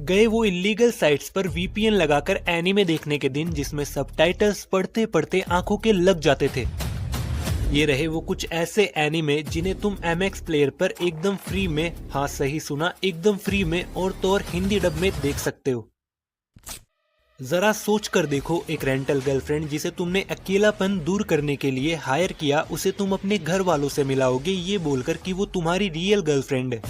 गए वो illegal sites पर वीपीएन लगाकर एनीमे देखने के दिन जिसमें सबटाइटल्स पढ़ते पढ़ते आंखों के लग जाते थे। ये रहे वो कुछ ऐसे एनीमे जिन्हें तुम एमएक्स प्लेयर पर एकदम फ्री में, हाँ सही सुना, एकदम फ्री में और तो और हिंदी डब में देख सकते हो। जरा सोच कर देखो, एक रेंटल गर्लफ्रेंड जिसे तुमने अकेलापन दूर करने के लिए हायर किया, उसे तुम अपने घर वालों से मिलाओगे ये बोलकर कि वो तुम्हारी रियल गर्लफ्रेंड है।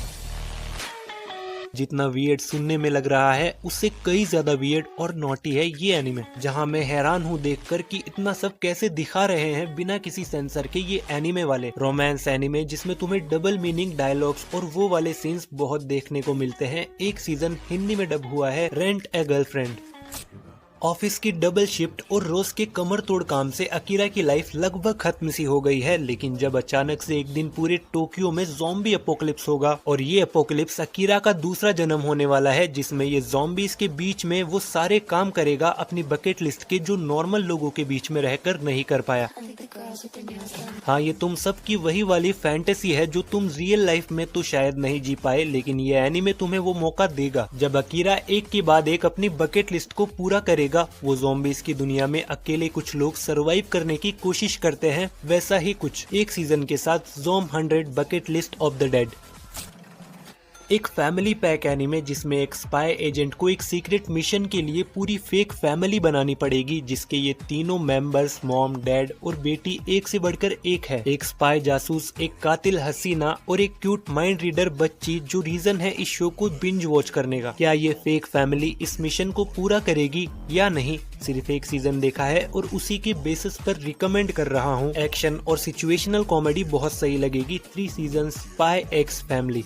जितना वियर्ड सुनने में लग रहा है उससे कई ज्यादा वियर्ड और नॉटी है ये एनीमे, जहां मैं हैरान हूं देखकर कि इतना सब कैसे दिखा रहे हैं बिना किसी सेंसर के ये एनीमे वाले। रोमांस एनीमे जिसमें तुम्हें डबल मीनिंग डायलॉग्स और वो वाले सीन्स बहुत देखने को मिलते हैं। एक सीजन हिंदी में डब हुआ है रेंट ए गर्लफ्रेंड। ऑफिस की डबल शिफ्ट और रोज के कमर तोड़ काम से अकीरा की लाइफ लगभग खत्म सी हो गई है, लेकिन जब अचानक से एक दिन पूरे टोक्यो में ज़ॉम्बी अपोकलिप्स होगा और ये अपोकलिप्स अकीरा का दूसरा जन्म होने वाला है, जिसमें ये ज़ॉम्बीज के बीच में वो सारे काम करेगा अपनी बकेट लिस्ट के जो नॉर्मल लोगों के बीच में रहकर नहीं कर पाया। हाँ, ये तुम सबकी वही वाली फैंटेसी है जो तुम रियल लाइफ में तो शायद नहीं जी पाए, लेकिन ये एनीमे तुम्हें वो मौका देगा जब अकीरा एक के बाद एक अपनी बकेट लिस्ट को पूरा करेगा। वो ज़ॉम्बीज की दुनिया में अकेले कुछ लोग सरवाइव करने की कोशिश करते हैं, वैसा ही कुछ एक सीजन के साथ ज़ॉम 100 bucket list of the dead. एक फैमिली पैक एनीमे जिसमें एक स्पाई एजेंट को एक सीक्रेट मिशन के लिए पूरी फेक फैमिली बनानी पड़ेगी, जिसके ये तीनों मेंबर्स मॉम, डैड और बेटी एक से बढ़कर एक है। एक स्पाई जासूस, एक कातिल हसीना और एक क्यूट माइंड रीडर बच्ची, जो रीजन है इस शो को बिंज वॉच करने का। क्या ये फेक फैमिली इस मिशन को पूरा करेगी या नहीं, सिर्फ एक सीजन देखा है और उसी के बेसिस पर रिकमेंड कर रहा हूँ। एक्शन और सिचुएशनल कॉमेडी बहुत सही लगेगी। 3 सीजन स्पाई एक्स फैमिली।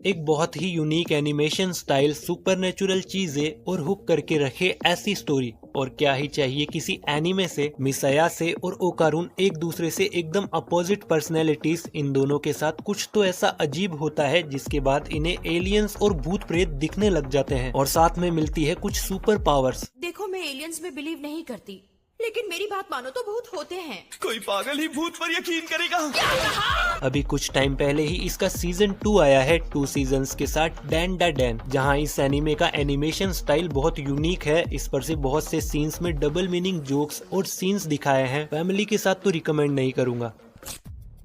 एक बहुत ही यूनिक एनिमेशन स्टाइल, सुपरनेचुरल चीजें और हुक करके रखे ऐसी स्टोरी, और क्या ही चाहिए किसी एनीमे से। मिसाया से और ओकारुन एक दूसरे से एकदम अपोजिट पर्सनैलिटीज, इन दोनों के साथ कुछ तो ऐसा अजीब होता है जिसके बाद इन्हें एलियंस और भूत प्रेत दिखने लग जाते हैं और साथ में मिलती है कुछ सुपर पावर्स। देखो, मैं एलियंस में बिलीव नहीं करती, लेकिन मेरी बात मानो तो भूत होते हैं। कोई पागल ही भूत पर यकीन करेगा। अभी कुछ टाइम पहले ही इसका सीजन 2 आया है, 2 सीजन्स के साथ डैन दा डैन, जहां इस एनीमे का एनिमेशन स्टाइल बहुत यूनिक है। इस पर से बहुत से सीन्स में डबल मीनिंग जोक्स और सीन्स दिखाए हैं। फैमिली के साथ तो रिकमेंड नहीं करूंगा।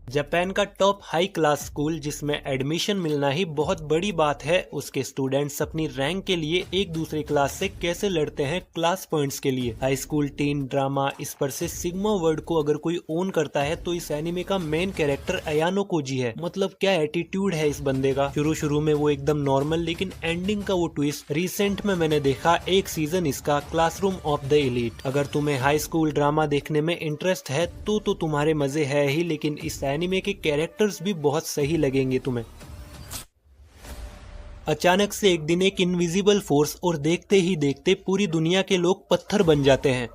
जापान का टॉप हाई क्लास स्कूल जिसमें एडमिशन मिलना ही बहुत बड़ी बात है, उसके स्टूडेंट्स अपनी रैंक के लिए एक दूसरे क्लास से कैसे लड़ते हैं क्लास पॉइंट्स के लिए। हाई स्कूल टीन ड्रामा, इस पर से सिग्मा वर्ड को अगर कोई ओन करता है तो इस एनीमे का मेन कैरेक्टर अयानो कोजी है। मतलब क्या एटीट्यूड है इस बंदे का। शुरू में वो एकदम नॉर्मल, लेकिन एंडिंग का वो ट्विस्ट। रिसेंट में मैंने देखा एक सीजन इसका, क्लासरूम ऑफ द एलीट। अगर तुम्हें हाई स्कूल ड्रामा देखने में इंटरेस्ट है तो तुम्हारे मजे है ही, लेकिन इस एनीमे के कैरेक्टर्स भी बहुत सही लगेंगे तुम्हें। अचानक से एक दिन एक इनविजिबल फोर्स और देखते ही देखते पूरी दुनिया के लोग पत्थर बन जाते हैं।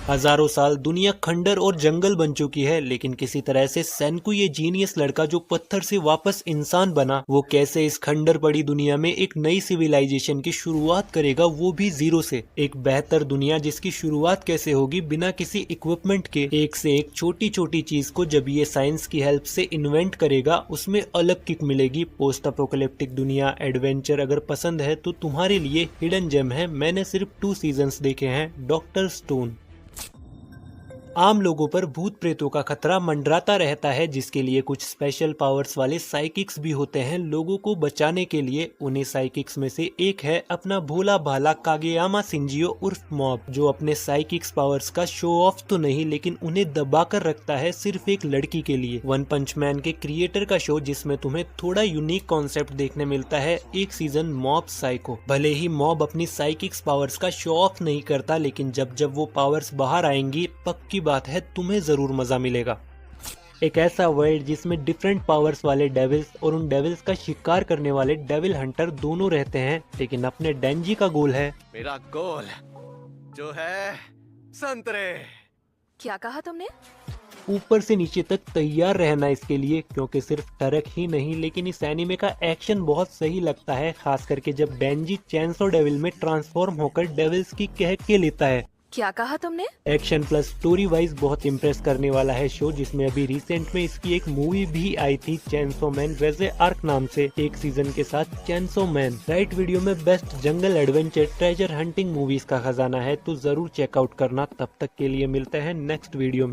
हजारों साल दुनिया खंडर और जंगल बन चुकी है, लेकिन किसी तरह से सेन्कू, ये जीनियस लड़का जो पत्थर से वापस इंसान बना, वो कैसे इस खंडर पड़ी दुनिया में एक नई सिविलाइजेशन की शुरुआत करेगा, वो भी जीरो से। एक बेहतर दुनिया जिसकी शुरुआत कैसे होगी बिना किसी इक्विपमेंट के। एक से एक छोटी छोटी चीज को जब ये साइंस की हेल्प से इन्वेंट करेगा, उसमें अलग किक मिलेगी। पोस्ट अपोकलिप्टिक दुनिया एडवेंचर अगर पसंद है तो तुम्हारे लिए हिडन जेम है। मैंने सिर्फ 2 सीजन्स देखे हैं। Doctor stone. आम लोगों पर भूत प्रेतों का खतरा मंडराता रहता है, जिसके लिए कुछ स्पेशल पावर्स वाले साइकिक्स भी होते हैं लोगों को बचाने के लिए। उन्हीं साइकिक्स में से एक है अपना भोला भाला कागेयामा शिंजियो उर्फ मॉब, जो अपने साइकिक्स पावर्स का शो ऑफ तो नहीं, लेकिन उन्हें दबाकर रखता है सिर्फ एक लड़की के लिए। वन पंच मैन के क्रिएटर का शो, जिसमें तुम्हें थोड़ा यूनिक कॉन्सेप्ट देखने मिलता है। एक सीजन मॉब साइको। भले ही मॉब अपनी साइकिक्स पावर्स का शो ऑफ नहीं करता, लेकिन जब जब वो पावर्स बाहर आएंगी, पक्की बात है तुम्हें जरूर मजा मिलेगा। एक ऐसा वर्ल्ड जिसमें डिफरेंट पावर्स वाले डेविल्स और उन डेविल्स का शिकार करने वाले डेविल हंटर दोनों रहते हैं, लेकिन अपने डेंजी का गोल है, मेरा गोल जो है संतरे। क्या कहा तुमने? ऊपर से नीचे तक तैयार रहना इसके लिए, क्योंकि सिर्फ टरक ही नहीं, लेकिन इस एनीमे का एक्शन बहुत सही लगता है, खास करके जब डेंजी चैनसो डेविल में ट्रांसफॉर्म होकर डेविल्स की कह के लेता है। क्या कहा तुमने? एक्शन प्लस स्टोरी वाइज बहुत इम्प्रेस करने वाला है शो, जिसमें अभी रिसेंट में इसकी एक मूवी भी आई थी चैनसो मैन, वैसे आर्क नाम से, एक सीजन के साथ चैनसो मैन। राइट वीडियो में बेस्ट जंगल एडवेंचर ट्रेजर हंटिंग मूवीज का खजाना है, तो जरूर चेकआउट करना। तब तक के लिए मिलते हैं नेक्स्ट वीडियो में।